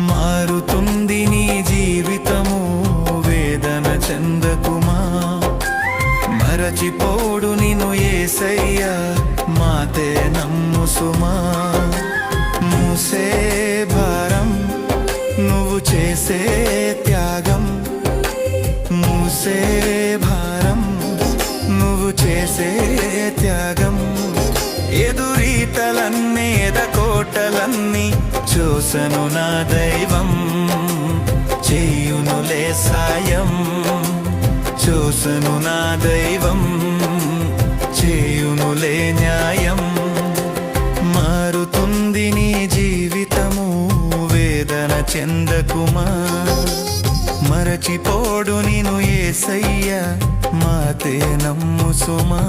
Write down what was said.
మారుతుంది నీ జీవితము, వేదన చెందకుమా. మరచిపోడు నిన్ను యేసయ్య, మాతే నమ్ము సుమా. మూసే భారం నువ్వు చేసే త్యాగం, మూసే భారం నువ్వు చేసే త్యాగం. ఎదురీతలన్నీ ఎదకోటలన్నీ చూసను నా దైవం, చేయునులే సాయం. చూసను నా దైవం, చేయునులే న్యాయం. మారుతుంది నీ జీవితము, వేదన చెందకుమా. మరచిపోడు నిన్ను యేసయ్య, మాతే నమ్ము సుమా.